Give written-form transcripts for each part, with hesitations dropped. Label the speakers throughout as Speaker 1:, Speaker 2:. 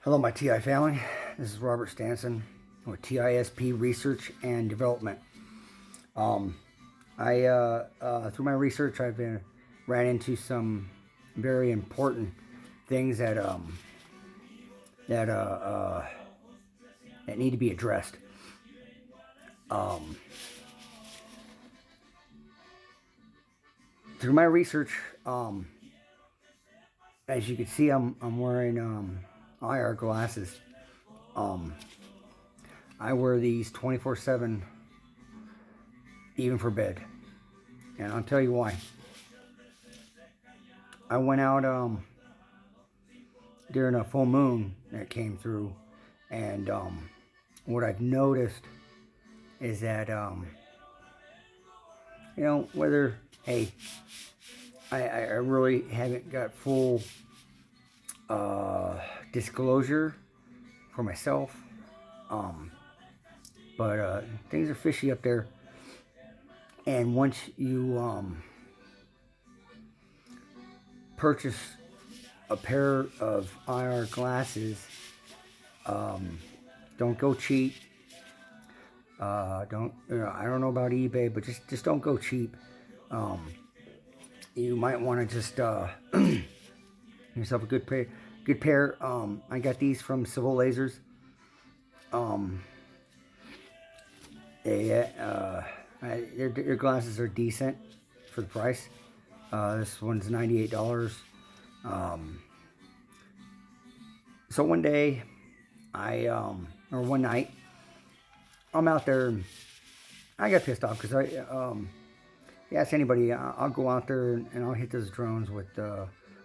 Speaker 1: Hello, my TI family. This is Robert Stanson with TISP Research and Development. Through my research, I've ran into some very important things that need to be addressed. Through my research, as you can see, I'm wearing IR glasses. I wear these 24/7, even for bed, and I'll tell you why. I went out during a full moon that came through, and what I've noticed is that whether I really haven't got full disclosure for myself, but things are fishy up there. And once you purchase a pair of IR glasses, don't go cheap. I don't know about eBay, but just don't go cheap. You might want to just yourself a good pair. I got these from Civil Lasers. Their glasses are decent for the price. This one's $98. So one day, or one night, I'm out there, and I got pissed off because you ask anybody, I'll go out there and I'll hit those drones with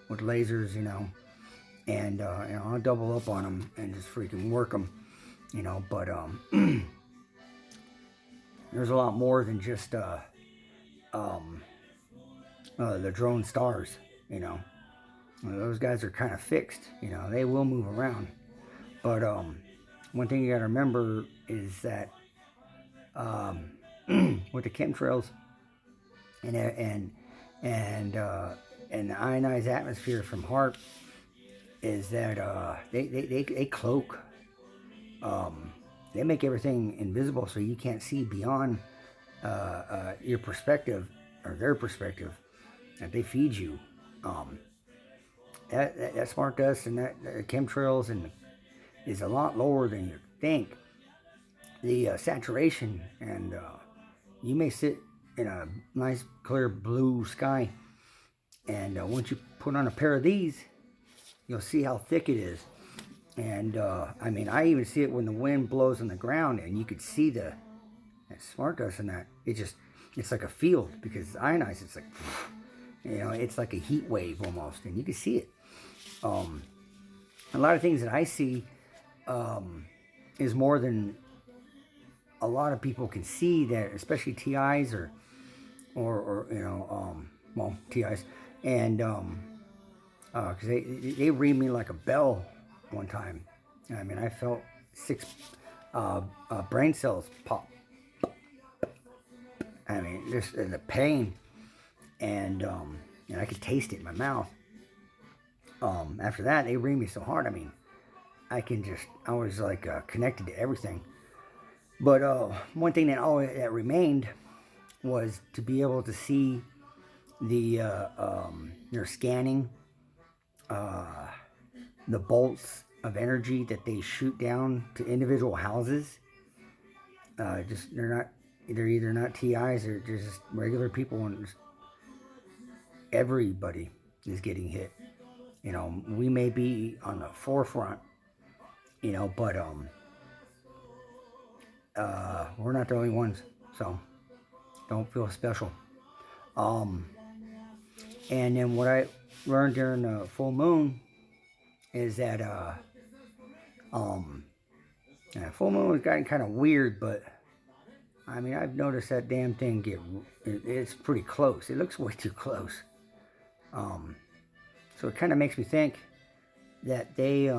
Speaker 1: lasers, and I'll double up on them and just freaking work them, but there's a lot more than just the drone stars. Those guys are kind of fixed. They will move around, but one thing you got to remember is that with the chemtrails and the ionized atmosphere from HAARP, is that they cloak. They make everything invisible, so you can't see beyond your perspective or their perspective that they feed you. That smart dust and that chemtrails is a lot lower than you think. The saturation, and you may sit in a nice clear blue sky, and once you put on a pair of these, you'll see how thick it is. And I even see it when the wind blows on the ground, and you could see that smart dust in that. It's like a field, because it's ionized. It's like, it's like a heat wave almost, and you can see it. A lot of things that I see is more than a lot of people can see, that especially TIs or TIs, and because they read me like a bell one time. I felt 6 brain cells pop. Just the pain, and I could taste it in my mouth. After that, they read me so hard. I was like connected to everything. But one thing that remained was to be able to see their scanning, the bolts of energy that they shoot down to individual houses. They're either not TIs or just regular people, and everybody is getting hit. We may be on the forefront, but we're not the only ones, so don't feel special. And then what I learned during the full moon is that full moon has gotten kind of weird, but I've noticed that damn thing it's pretty close. It looks way too close. So it kind of makes me think that they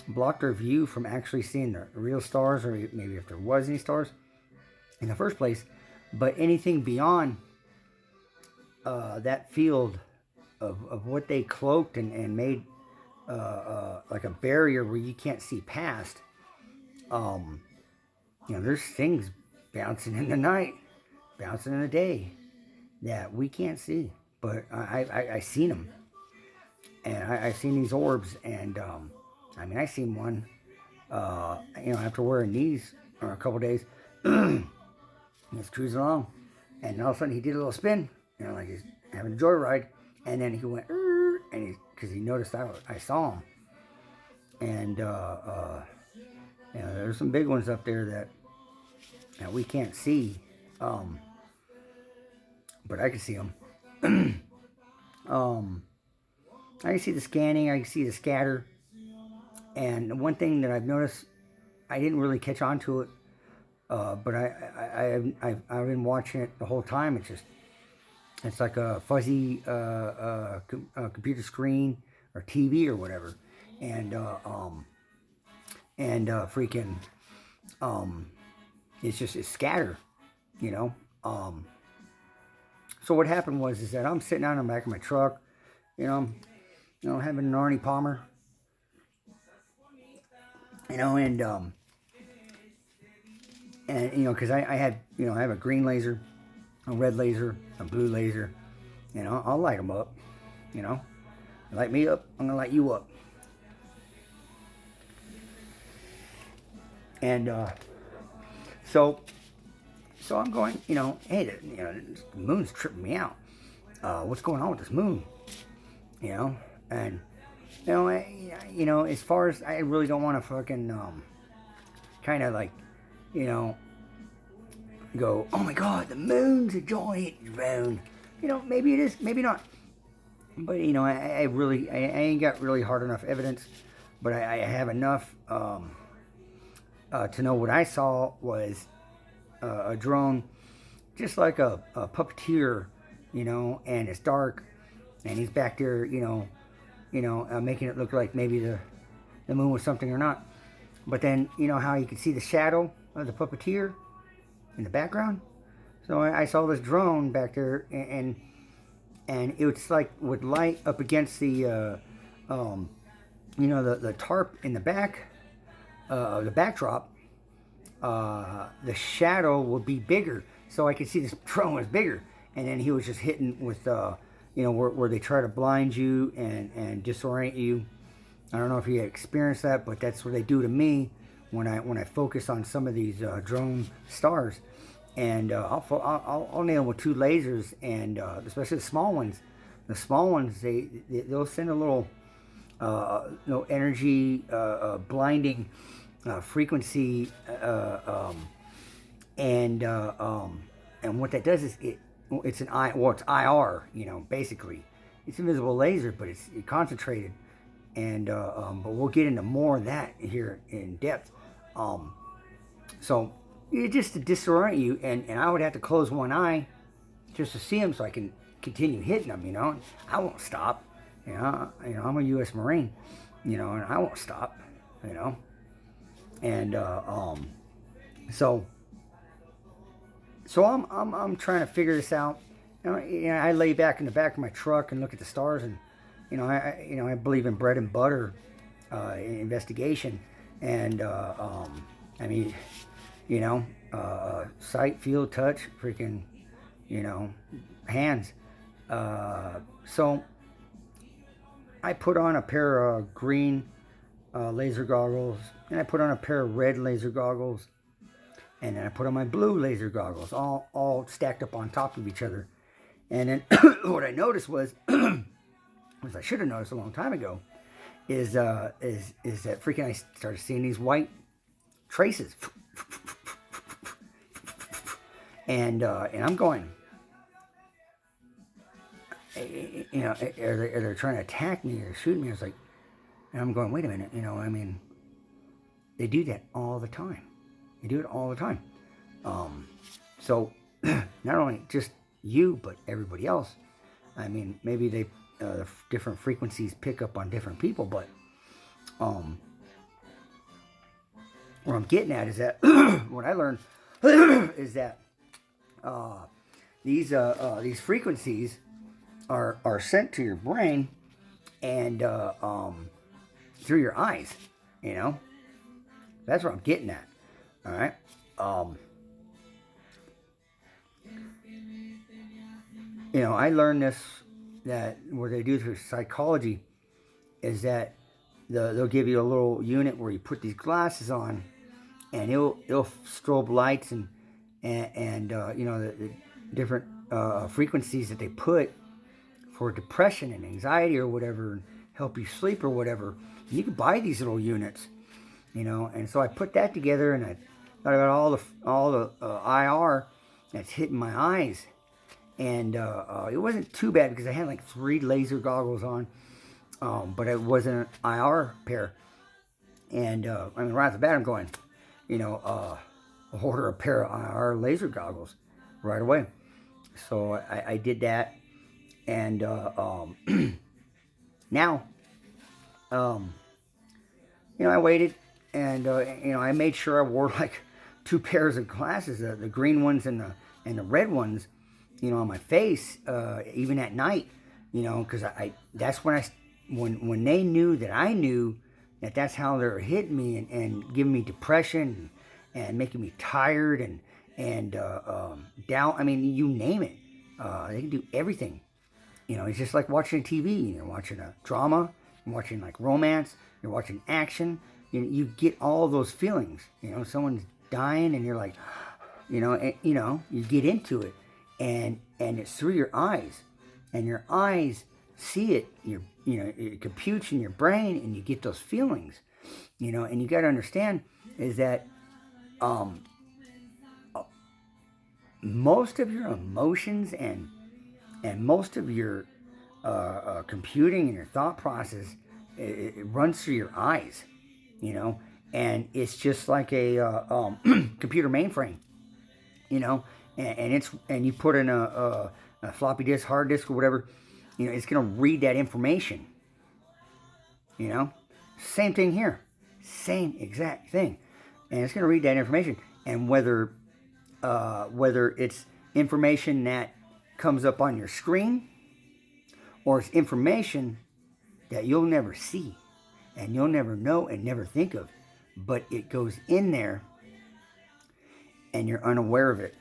Speaker 1: blocked our view from actually seeing the real stars, or maybe if there was any stars in the first place. But anything beyond that field of what they cloaked and made like a barrier where you can't see past. There's things bouncing in the night, bouncing in the day that we can't see, but I seen them, and I seen these orbs, and I seen one, after wearing these for a couple days. He's cruising along, and all of a sudden he did a little spin, like he's having a joyride, and then he went, and because he noticed I saw him, and there's some big ones up there that we can't see, but I can see them. I can see the scanning, I can see the scatter, and one thing that I've noticed, I didn't really catch on to it, but I've been watching it the whole time. It's like a fuzzy computer screen or TV or whatever, and it's scatter, So what happened is that I'm sitting down in the back of my truck, having an Arnie Palmer, because I have a green laser, a red laser, a blue laser, I'll light them up, light me up, I'm gonna light you up, and so I'm going, hey, the moon's tripping me out. What's going on with this moon? And as far as I really don't want to fucking kind of like, go, oh my God, the moon's a giant drone. Maybe it is, maybe not. But I ain't got really hard enough evidence, but I have enough to know what I saw was a drone, just like a puppeteer, and it's dark, and he's back there, making it look like maybe the moon was something or not. But then, how you can see the shadow of the puppeteer in the background? So I saw this drone back there, and it's like would light up against the, the tarp in the back, the backdrop. The shadow would be bigger, so I could see this drone was bigger, and then he was just hitting with, where they try to blind you and disorient you. I don't know if you experienced that, but that's what they do to me when I focus on some of these drone stars, and I'll nail them with 2 lasers, and especially the small ones. The small ones, they'll send a little energy blinding frequency, and what that does is it's IR, basically it's invisible laser, but it's concentrated, and but we'll get into more of that here in depth. So it's just to disorient you, and I would have to close one eye just to see them, so I can continue hitting them. I won't stop. I'm a U.S. Marine, and I won't stop. And so I'm trying to figure this out. I lay back in the back of my truck and look at the stars, and I believe in bread and butter investigation, and sight, feel, touch, freaking, hands. So I put on a pair of green laser goggles, and I put on a pair of red laser goggles, and then I put on my blue laser goggles, all stacked up on top of each other. And then what I noticed was, which I should have noticed a long time ago, is that freaking I started seeing these white traces, and I'm going, are they trying to attack me or shoot me? I was like, and I'm going, wait a minute, they do that all the time. They do it all the time. So not only just you, but everybody else. Maybe they different frequencies pick up on different people, but what I'm getting at is that what I learned is that these frequencies are sent to your brain, and through your eyes, you know. That's what I'm getting at. All right. You know, I learned this, that what they do through psychology is that they'll give you a little unit where you put these glasses on, and it'll strobe lights and you know, the different frequencies that they put for depression and anxiety or whatever, and help you sleep or whatever. And you can buy these little units, you know. And so I put that together, and I thought about all the IR that's hitting my eyes, and it wasn't too bad because I had like 3 laser goggles on, but it wasn't an IR pair. And I mean, right off the bat, I'm going, you know, I'll order a pair of IR laser goggles right away. So I did that, and now, you know, I waited, and you know, I made sure I wore like 2 pairs of glasses, the green ones and the red ones, you know, on my face, even at night, you know, because that's when they knew that I knew that that's how they're hitting me and giving me depression and making me tired and down. I mean, you name it. They can do everything. You know, it's just like watching TV. You're watching a drama, you're watching like romance, you're watching action. You get all those feelings. You know, someone's dying and you're like, you know, you get into it, and it's through your eyes, and your eyes see it. You know, it computes in your brain, and you get those feelings. You know, and you got to understand is that most of your emotions and most of your computing and your thought process, it runs through your eyes, you know. And it's just like a computer mainframe, you know. And you put in a floppy disk, hard disk, or whatever, you know, it's gonna read that information. You know, same thing here, same exact thing, and it's gonna read that information. And whether it's information that comes up on your screen, or it's information that you'll never see and you'll never know and never think of, but it goes in there and you're unaware of it.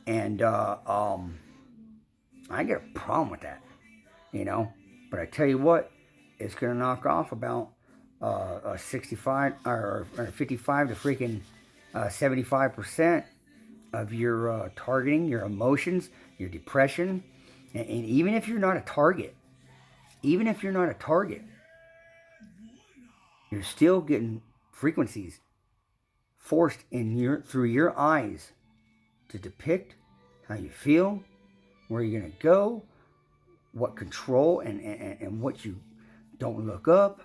Speaker 1: And I get a problem with that, you know. But I tell you what, it's gonna knock off about 65 or 55 to freaking 75% of your targeting, your emotions, your depression. And even if you're not a target, you're still getting frequencies forced through your eyes to depict how you feel, where you're gonna go, what control and what you don't look up,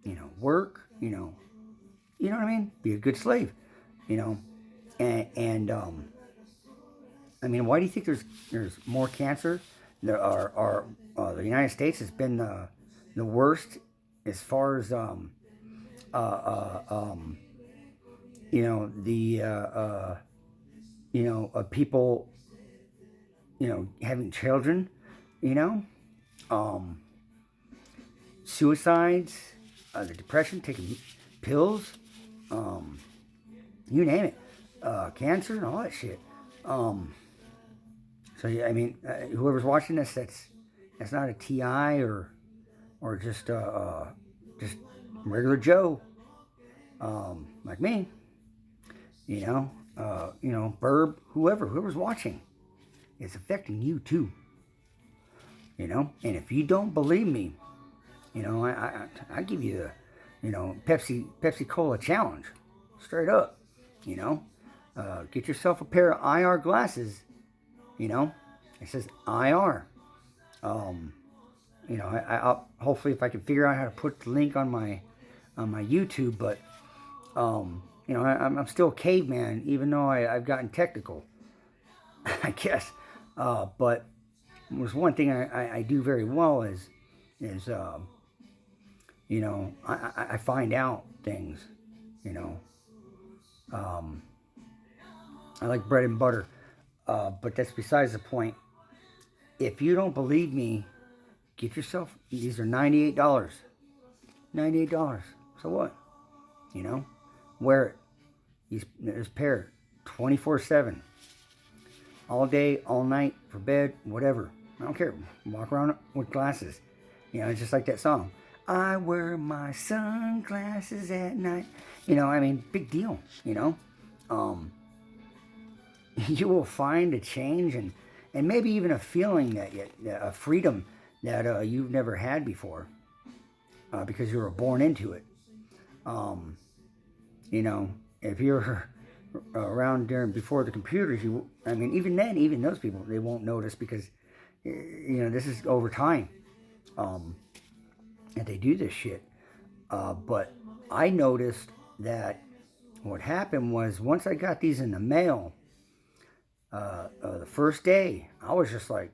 Speaker 1: you know, work, you know what I mean? Be a good slave, you know. And I mean, why do you think there's more cancer? There are the United States has been the worst as far as you know, the you know, people, you know, having children, you know, suicides, the depression, taking pills, you name it, cancer and all that shit. So yeah, I mean, whoever's watching this, that's not a TI or just regular Joe, like me, you know, Burb, whoever's watching, it's affecting you too, you know. And if you don't believe me, you know, I give you the, you know, Pepsi Cola challenge, straight up, you know. Get yourself a pair of IR glasses, you know. It says IR. You know, I'll hopefully, if I can figure out how to put the link on my YouTube, but you know, I'm still a caveman, even though I've gotten technical, I guess. But there's one thing I do very well is you know, I find out things, you know. I like bread and butter, but that's besides the point. If you don't believe me, get yourself, these are $98. $98. So what? You know? Wear it. This pair 24/7. All day, all night, for bed, whatever. I don't care. Walk around with glasses. You know, it's just like that song. I wear my sunglasses at night. You know, I mean, big deal, you know. You will find a change and maybe even a feeling a freedom that you've never had before because you were born into it. You know, if you're around during before the computers, even then, even those people, they won't notice because, you know, this is over time that they do this shit. But I noticed that what happened was once I got these in the mail, the first day, I was just like,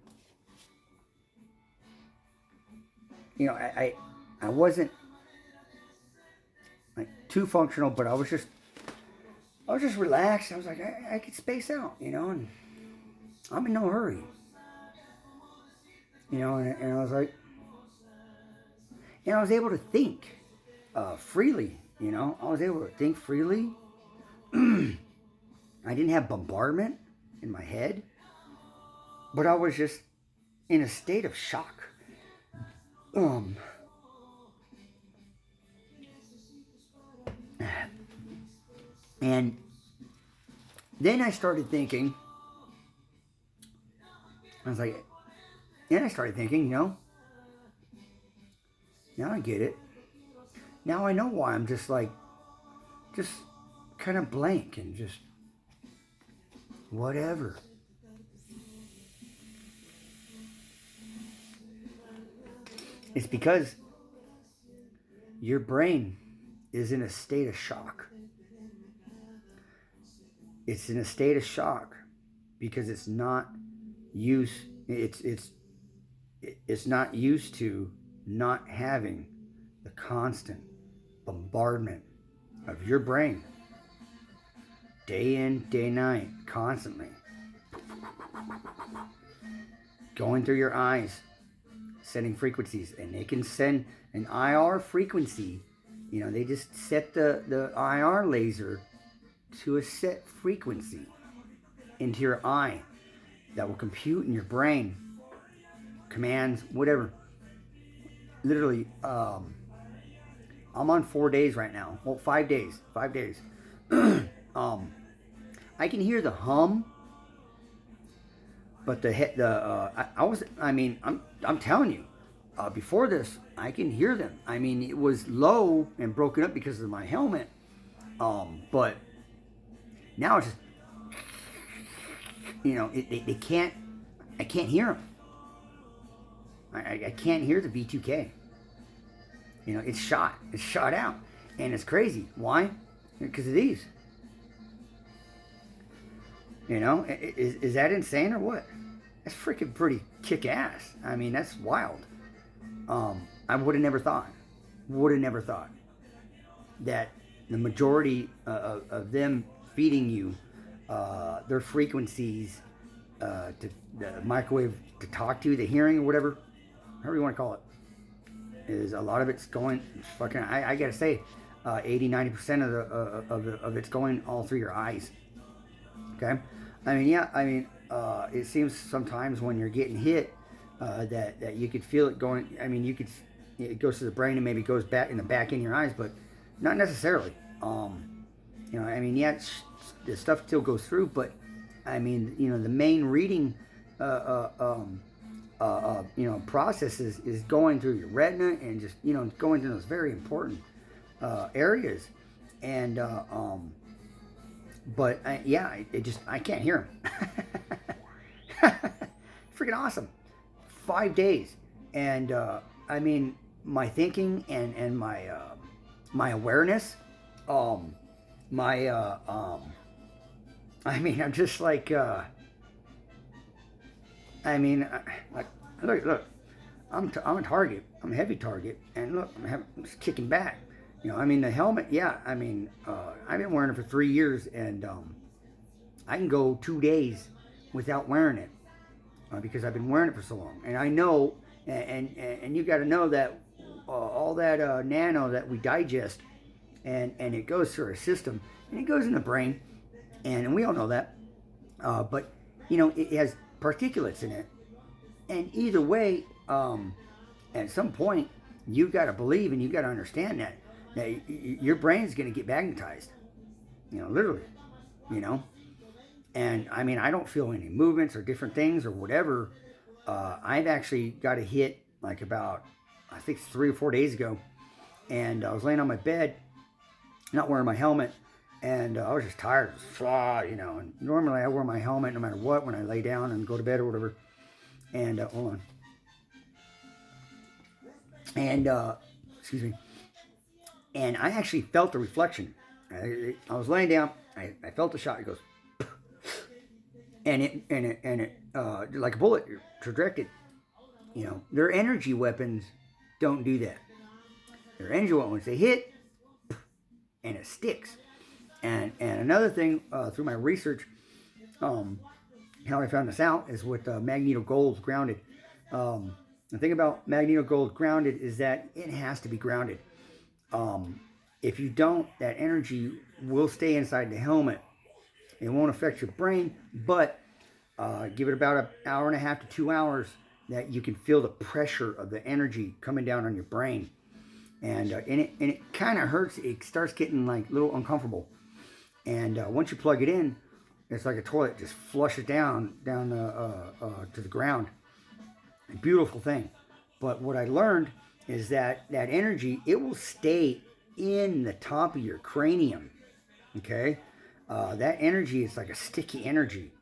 Speaker 1: you know, I wasn't like too functional, but I was just relaxed. I was like, I could space out, you know, and I'm in no hurry, you know, and I was like, and I was able to think freely, you know, I was able to think freely. I didn't have bombardment in my head, but I was just in a state of shock. And then I started thinking, you know, now I get it. Now I know why I'm just kind of blank and just whatever. It's because your brain is in a state of shock. It's in a state of shock because it's not used. It's not used to not having the constant bombardment of your brain, day in, day night, constantly going through your eyes, sending frequencies, and they can send an IR frequency. You know, they just set the IR laser to a set frequency into your eye that will compute in your brain commands, whatever. Literally, I'm on 4 days right now. Well, 5 days. 5 days. I can hear the hum, but I'm telling you, before this, I can hear them. I mean, it was low and broken up because of my helmet. But now it's just, you know, I can't hear them. I can't hear the V2K. You know, it's shot out. And it's crazy. Why? Because of these. You know, is that insane or what? That's freaking pretty kick-ass. I mean, that's wild. I would have never thought that the majority of them feeding you their frequencies to the microwave to talk to, the hearing or whatever, however you want to call it, is a lot of it's going fucking. I gotta say, 80-90% of it's going all through your eyes. Okay, I mean, yeah, I mean, it seems sometimes when you're getting hit that you could feel it going. I mean, it goes to the brain and maybe goes back in the back in your eyes, but not necessarily. You know, I mean, yeah, the stuff still goes through, but I mean, you know, the main reading, you know, process is going through your retina and just, you know, going through those very important areas, and but yeah, I can't hear them. Freaking awesome. 5 days, and I mean, my thinking and my awareness, I mean, I'm just like, I mean, like, look, I'm a target. I'm a heavy target, and look, I'm just kicking back. You know, I mean, the helmet, yeah. I mean, I've been wearing it for 3 years, and I can go 2 days without wearing it because I've been wearing it for so long. And I know, and you got to know that all that nano that we digest, and it goes through our system, and it goes in the brain, and we all know that. But it has particulates in it, and either way, at some point, you've got to believe and you've got to understand that your brain's going to get magnetized. Literally. And I mean, I don't feel any movements or different things or whatever. I've actually got a hit like about, I think 3 or 4 days ago, and I was laying on my bed, not wearing my helmet, and I was just tired, and normally I wear my helmet no matter what when I lay down and go to bed or whatever. And hold on. And excuse me. And I actually felt the reflection. I was laying down. I felt the shot. It goes, and it like a bullet trajected. Their energy weapons don't do that. Their energy weapons, they hit, and it sticks. And another thing through my research, how I found this out is with Magneto Gold Grounded. The thing about Magneto Gold Grounded is that it has to be grounded. If you don't, that energy will stay inside the helmet. It won't affect your brain, but give it about an hour and a half to 2 hours that you can feel the pressure of the energy coming down on your brain. And it kind of hurts. It starts getting like a little uncomfortable. And once you plug it in, it's like a toilet, just flush it down to the ground. A beautiful thing. But what I learned is that energy, it will stay in the top of your cranium. Okay? That energy is like a sticky energy.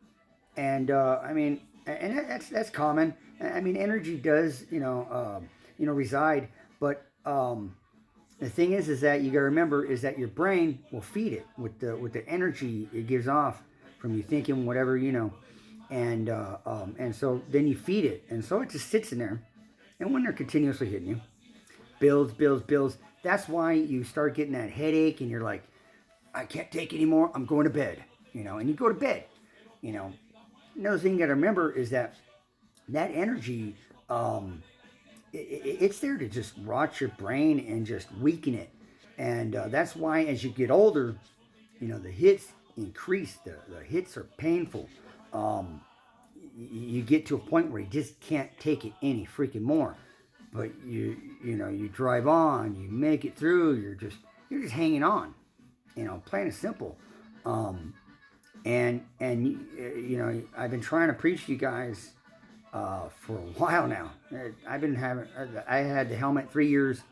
Speaker 1: And I mean, and that's common. I mean, energy does, reside. But the thing is that you got to remember is that your brain will feed it with the energy it gives off from you thinking whatever, and so then you feed it, and so it just sits in there, and when they're continuously hitting you, builds. That's why you start getting that headache, and you're like, I can't take it anymore. I'm going to bed, and you go to bed, Another thing you got to remember is that energy, it's there to just rot your brain and just weaken it, and that's why as you get older, the hits increase. The hits are painful. You get to a point where you just can't take it any freaking more. But you drive on, you make it through. You're just hanging on. Plain and simple. And I've been trying to preach to you guys for a while now. I had the helmet 3 years,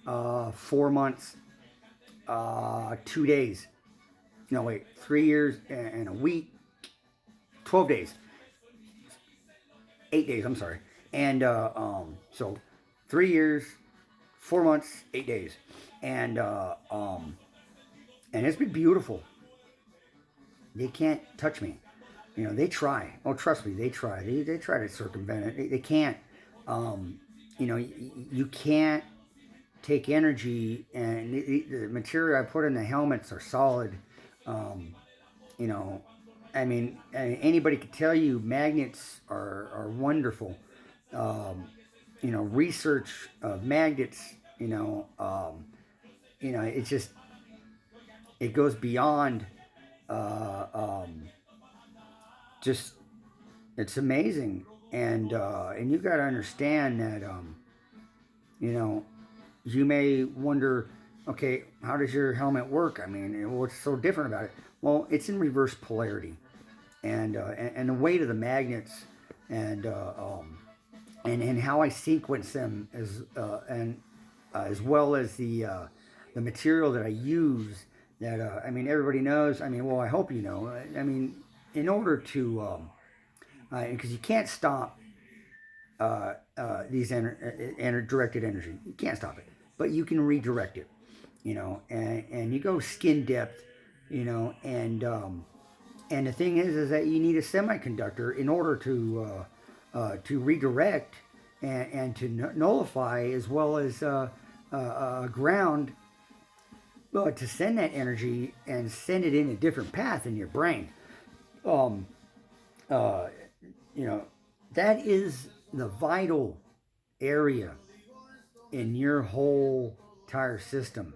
Speaker 1: 4 months, 2 days. No, wait, 3 years and a week, 12 days, 8 days, I'm sorry. And so 3 years, 4 months, 8 days. And it's been beautiful. They can't touch me. They try. Oh, trust me, they try. They try to circumvent it. They can't. You can't take energy, and the material I put in the helmets are solid. I mean, anybody could tell you magnets are wonderful. Research of magnets, it's just, it goes beyond, just, it's amazing. And you got to understand that, you may wonder, okay, how does your helmet work? I mean, what's so different about it? Well, it's in reverse polarity, and the weight of the magnets, and how I sequence them as well as the material that I use. That everybody knows. I hope you know. In order to, because you can't stop these directed energy. You can't stop it, but you can redirect it. And you go skin depth, and the thing is that you need a semiconductor in order to redirect and to nullify, as well as ground, to send that energy and send it in a different path in your brain. That is the vital area in your whole entire system.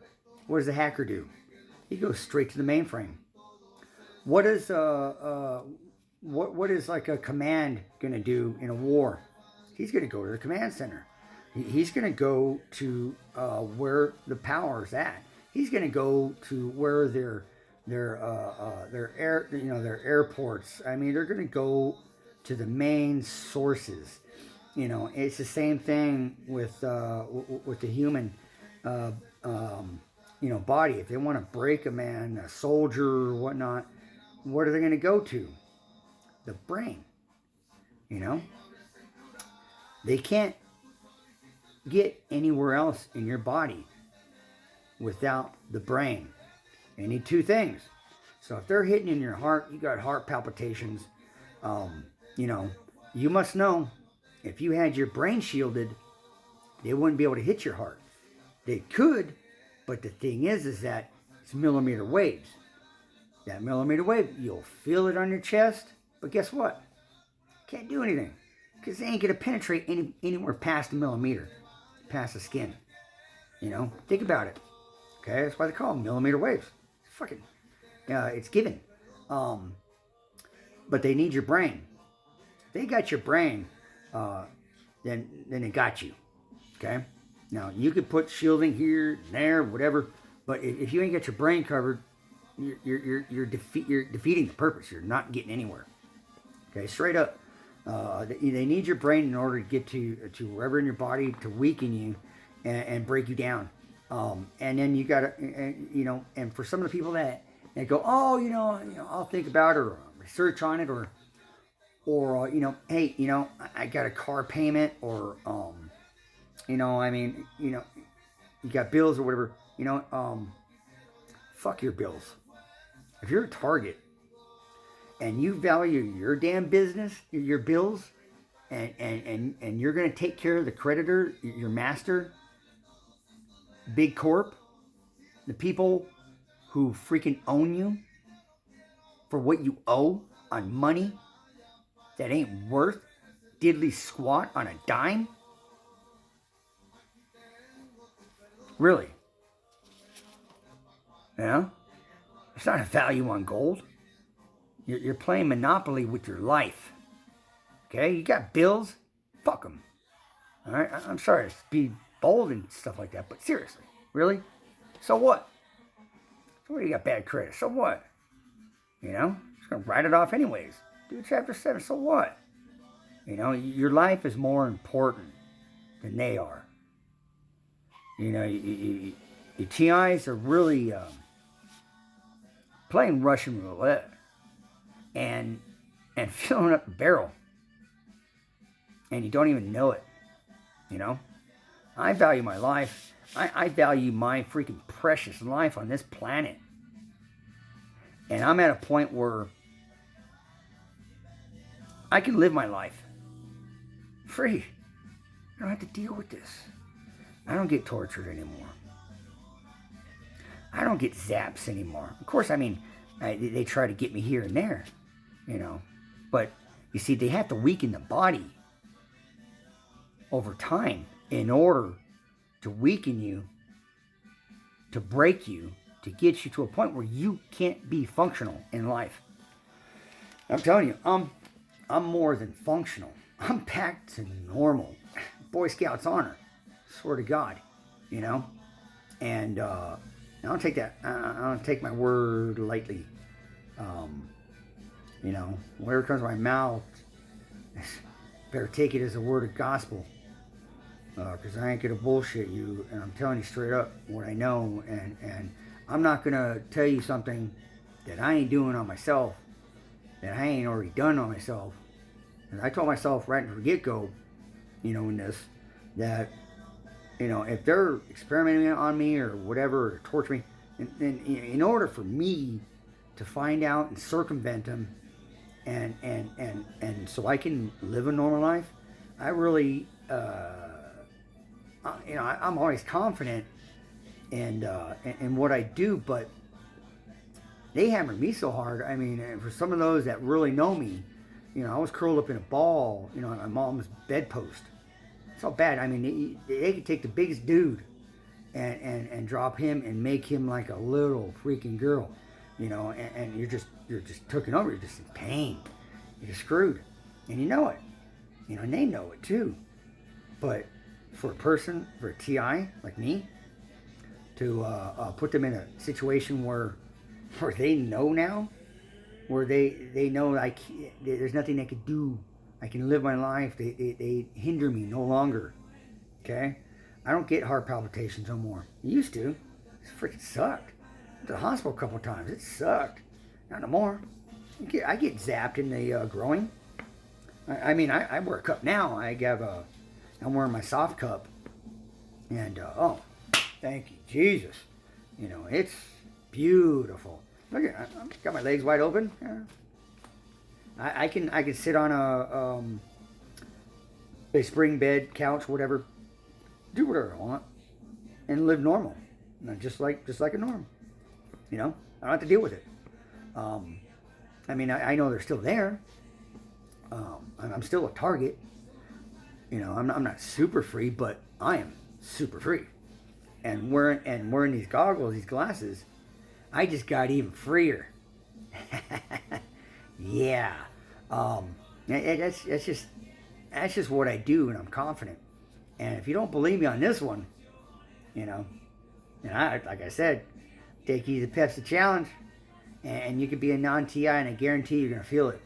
Speaker 1: What does the hacker do? He goes straight to the mainframe. What is what is like a command going to do in a war? He's going to go to the command center. He's going to go to where the power is at. He's going to go to where their their airports. I mean, they're going to go to the main sources. It's the same thing with the human body. If they want to break a man, a soldier or whatnot, what are they going to go to? The brain. They can't get anywhere else in your body without the brain. They need two things. So if they're hitting in your heart, you got heart palpitations. You must know if you had your brain shielded, they wouldn't be able to hit your heart. They could, but the thing is that it's millimeter waves. That millimeter wave, you'll feel it on your chest, but guess what? Can't do anything because they ain't gonna penetrate anywhere past a millimeter, past the skin. Think about it. Okay, that's why they call them millimeter waves. Fucking, it's given. But they need your brain. If they got your brain, then they got you. Okay. Now you could put shielding here, there, whatever, but if you ain't got your brain covered, you're defeating the purpose. You're not getting anywhere. Okay, straight up. They need your brain in order to get to wherever in your body to weaken you and break you down. And then you gotta, and for some of the people that go, oh, I'll think about it or research on it or hey, I got a car payment or, you got bills or whatever, fuck your bills. If you're a target and you value your damn business, your bills, and you're going to take care of the creditor, your master, big corp, the people who freaking own you for what you owe on money that ain't worth diddly squat on a dime? Really? It's not a value on gold. You're playing Monopoly with your life. Okay? You got bills? Fuck them. All right? I'm sorry to be bold and stuff like that, but seriously. Really? So what? So what, you got bad credit? So what? Just going to write it off anyways. Do Chapter 7. So what? Your life is more important than they are. Your TIs are really playing Russian roulette and filling up the barrel. And you don't even know it. I value my life. I value my freaking precious life on this planet. And I'm at a point where I can live my life free. I don't have to deal with this. I don't get tortured anymore. I don't get zaps anymore. Of course, they try to get me here and there, But, you see, they have to weaken the body over time in order to weaken you, to break you, to get you to a point where you can't be functional in life. I'm telling you, I'm more than functional. I'm back to normal. Boy Scouts honor. Swear to God, And I don't take that. I don't take my word lightly. Whatever comes to my mouth, better take it as a word of gospel. Because I ain't gonna bullshit you, and I'm telling you straight up what I know, and I'm not gonna tell you something that I ain't doing on myself, that I ain't already done on myself. And I told myself right from the get-go, in this, that, if they're experimenting on me or whatever, or torture me, then in order for me to find out and circumvent them, and so I can live a normal life, I really, I'm always confident in what I do, but they hammered me so hard. For some of those that really know me, I was curled up in a ball, on my mom's bedpost. It's all bad. I mean, they could take the biggest dude and drop him and make him like a little freaking girl, you know, and you're just taken over. You're just in pain. You're screwed, and you know it, you know, and they know it too. But for a person, for a TI like me, to put them in a situation where they know now, where they know there's nothing they could do. I can live my life. They hinder me no longer. Okay? I don't get heart palpitations no more. I used to. It freaking sucked. Went to the hospital a couple of times. It sucked. Not no more. I get zapped in the groin. I mean, I wear a cup now. I'm wearing my soft cup. And, oh, thank you, Jesus. You know, it's beautiful. Look at it. I've got my legs wide open. Yeah. I can sit on a spring bed, couch, whatever, do whatever I want, and live normal, just like a norm. You know, I don't have to deal with it. I mean, I know they're still there. I'm still a target. You know, I'm not super free, but I am super free. And wearing these goggles, these glasses, I just got even freer. Yeah. That's just what I do, and I'm confident. And if you don't believe me on this one, you know, and like I said, take you to the Pepsi Challenge, and you could be a non-TI, and I guarantee you're gonna feel it.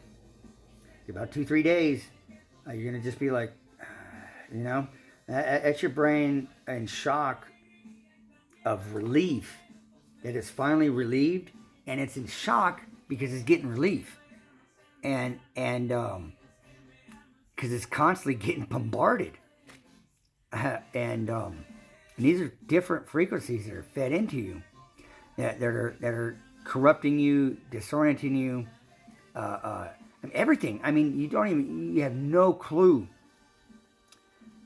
Speaker 1: In about 2-3 days, you're gonna just be like, you know, that's your brain in shock of relief that it's finally relieved, and it's in shock because it's getting relief, and because it's constantly getting bombarded, and these are different frequencies that are fed into you, that are corrupting you, disorienting you, everything. I mean, you have no clue.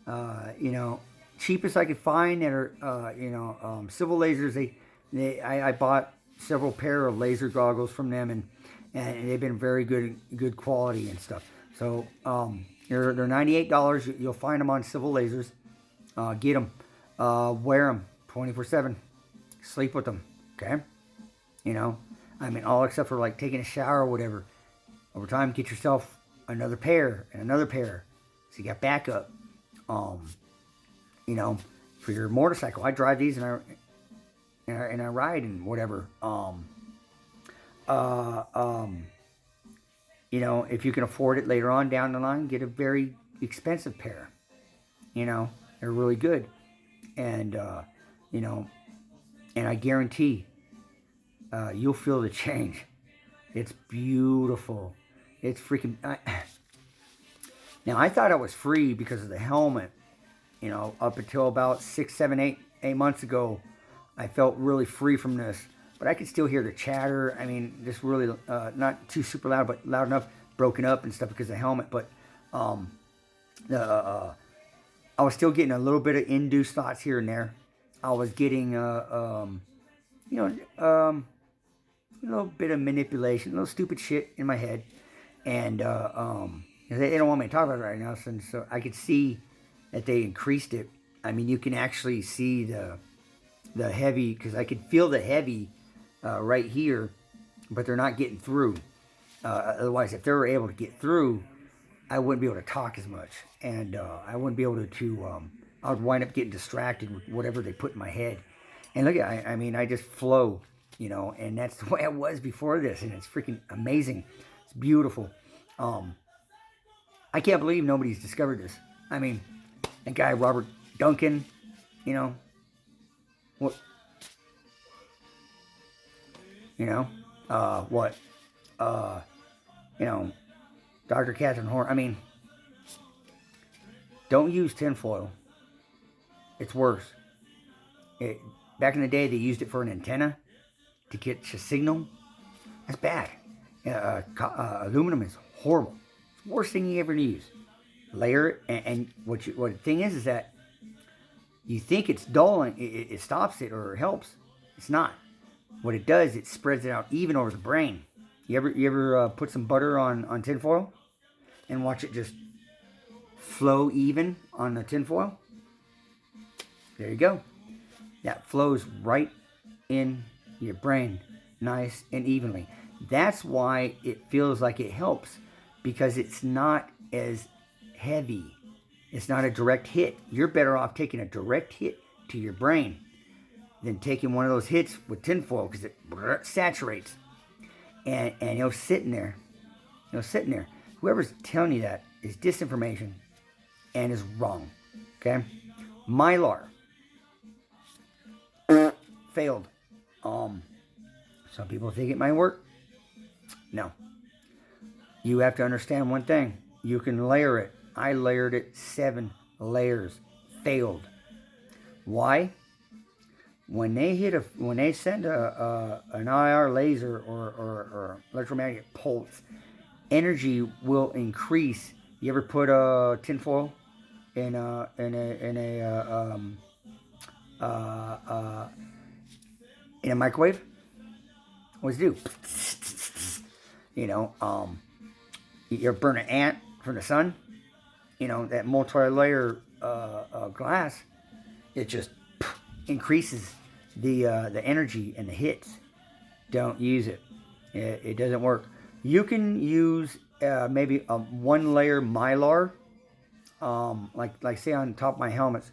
Speaker 1: You know, cheapest I could find that are Civil Lasers. I bought several pair of laser goggles from them, and they've been very good quality and stuff. So they're $98. You'll find them on Civil Lasers. Get them, wear them 24/7. Sleep with them. Okay, you know, I mean, all except for like taking a shower or whatever. Over time, get yourself another pair and another pair, so you got backup. You know, for your motorcycle, I drive these and I ride and whatever. You know, if you can afford it later on down the line, get a very expensive pair. You know, they're really good, and you know, and I guarantee you'll feel the change. It's beautiful. It's freaking. Now I thought I was free because of the helmet. You know, up until about 6, 7, 8 months ago, I felt really free from this. But I could still hear the chatter. I mean, just really not too super loud, but loud enough, broken up and stuff because of the helmet. But I was still getting a little bit of induced thoughts here and there. I was getting, you know, a little bit of manipulation, a little stupid shit in my head. And they don't want me to talk about it right now, so I could see that they increased it. I mean, you can actually see the heavy, because I could feel the heavy right here, but they're not getting through. Otherwise, if they were able to get through, I wouldn't be able to talk as much, and I wouldn't be able to. I would wind up getting distracted with whatever they put in my head. And look, I mean, I just flow, you know, and that's the way I was before this, and it's freaking amazing. It's beautiful. I can't believe nobody's discovered this. I mean, that guy Robert Duncan, you know, what, you know, you know, Dr. Catherine Horn. I mean, don't use tinfoil. It's worse. Back in the day, they used it for an antenna to catch a signal. That's bad. Aluminum is horrible. It's the worst thing you ever use. Layer it, and what the thing is that you think it's dull and it stops it or helps. It's not. What it does, it spreads it out even over the brain. You ever put some butter on tinfoil and watch it just flow even on the tinfoil. There you go. That flows right in your brain, nice and evenly. That's why it feels like it helps, because it's not as heavy. It's not a direct hit. You're better off taking a direct hit to your brain than taking one of those hits with tinfoil, because it saturates. And you're sitting there. You're sitting there. Whoever's telling you that is disinformation and is wrong. Okay? Mylar. Failed. Some people think it might work. No. You have to understand one thing. You can layer it. I layered it 7 layers. Failed. Why? When they send an IR laser or electromagnetic pulse, energy will increase. You ever put a tinfoil in a microwave? What does it do? You know, you ever burn an ant from the sun? You know, that multi-layer glass, it just increases the energy and the hits. Don't use it. It doesn't work. You can use maybe a 1-layer Mylar, like say on top of my helmets.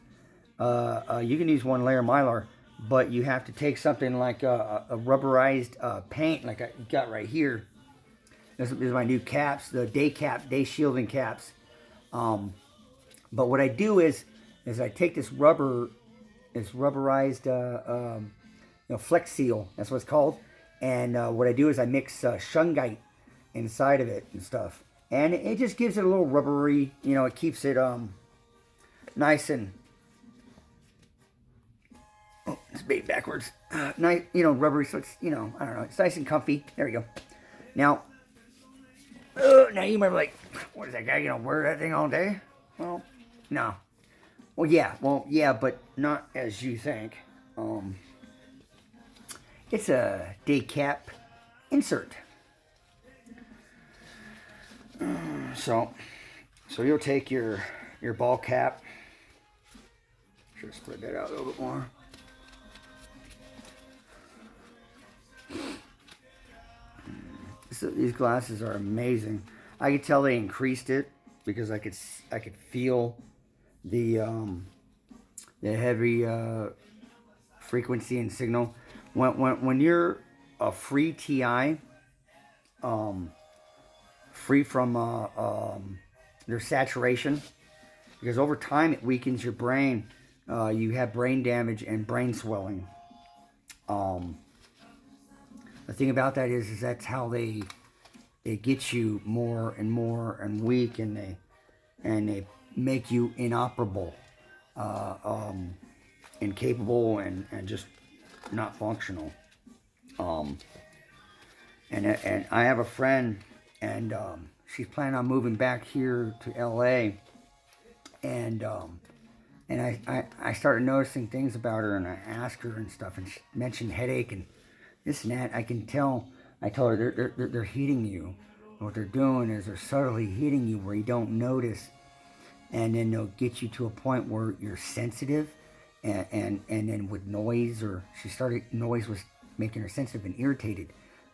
Speaker 1: You can use 1-layer Mylar, but you have to take something like a rubberized paint, like I got right here. This is my new caps, the day shielding caps. But what I do is I take this rubberized, Flex Seal. That's what it's called. And what I do is I mix shungite inside of it and stuff, and it just gives it a little rubbery. You know, it keeps it nice and it's made backwards. Nice, rubbery. So it's I don't know. It's nice and comfy. There we go. Now you might be like, what is that guy gonna wear that thing all day? Well, no. Well, yeah, but not as you think. It's a day cap insert. So you'll take your ball cap. Should spread that out a little bit more. So these glasses are amazing. I could tell they increased it because I could feel the heavy frequency and signal. When you're a free TI, free from their saturation, because over time it weakens your brain. You have brain damage and brain swelling. The thing about that is that's how they get you more and more and weak, and they make you inoperable, incapable, and just not functional. And I have a friend, and she's planning on moving back here to LA, and I started noticing things about her, and I asked her and stuff, and she mentioned headache and this and that. I can tell. I told her they're hitting you. What they're doing is they're subtly hitting you where you don't notice, and then they'll get you to a point where you're sensitive, and then with noise, or noise was making her sensitive and irritated.